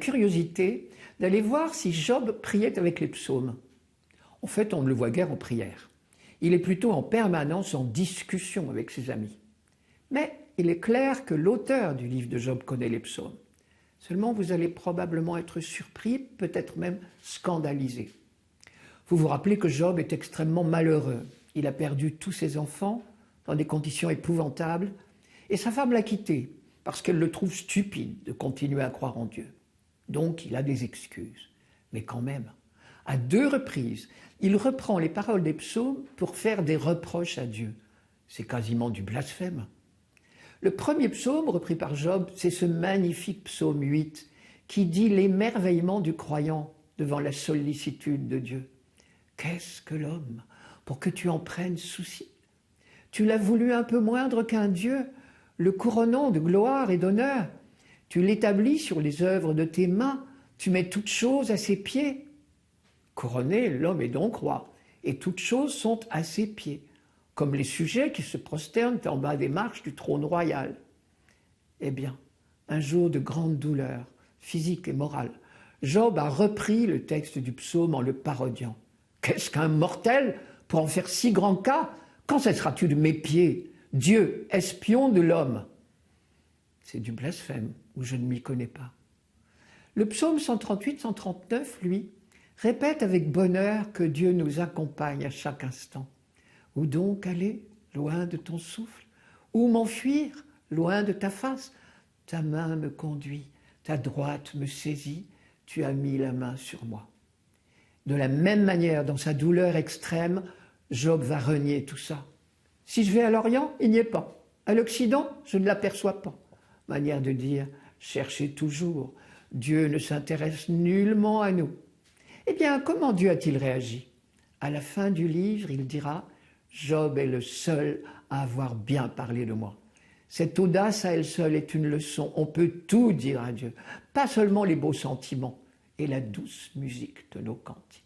curiosité d'aller voir si Job priait avec les psaumes. En fait, on ne le voit guère en prière. Il est plutôt en permanence en discussion avec ses amis. Mais il est clair que l'auteur du livre de Job connaît les psaumes. Seulement, vous allez probablement être surpris, peut-être même scandalisé. Vous vous rappelez que Job est extrêmement malheureux. Il a perdu tous ses enfants dans des conditions épouvantables et sa femme l'a quitté parce qu'elle le trouve stupide de continuer à croire en Dieu. Donc, il a des excuses. Mais quand même, à 2 reprises, il reprend les paroles des psaumes pour faire des reproches à Dieu. C'est quasiment du blasphème. Le premier psaume repris par Job, c'est ce magnifique psaume 8 qui dit l'émerveillement du croyant devant la sollicitude de Dieu. Qu'est-ce que l'homme pour que tu en prennes souci? Tu l'as voulu un peu moindre qu'un Dieu, le couronnant de gloire et d'honneur. Tu l'établis sur les œuvres de tes mains, tu mets toutes choses à ses pieds. Couronné, l'homme est donc roi, et toutes choses sont à ses pieds, comme les sujets qui se prosternent en bas des marches du trône royal. Eh bien, un jour de grande douleur, physique et morale, Job a repris le texte du psaume en le parodiant. Qu'est-ce qu'un mortel pour en faire si grand cas? Quand cesseras-tu de mes pieds, Dieu, espion de l'homme? C'est du blasphème, ou je ne m'y connais pas. Le psaume 138-139, lui, répète avec bonheur que Dieu nous accompagne à chaque instant. Où donc aller, loin de ton souffle? Où m'enfuir, loin de ta face? Ta main me conduit, ta droite me saisit, tu as mis la main sur moi. De la même manière, dans sa douleur extrême, Job va renier tout ça. Si je vais à l'Orient, il n'y est pas. À l'Occident, je ne l'aperçois pas. Manière de dire, cherchez toujours. Dieu ne s'intéresse nullement à nous. Eh bien, comment Dieu a-t-il réagi? À la fin du livre, il dira « Job est le seul à avoir bien parlé de moi ». Cette audace à elle seule est une leçon. On peut tout dire à Dieu, pas seulement les beaux sentiments et la douce musique de nos cantiques.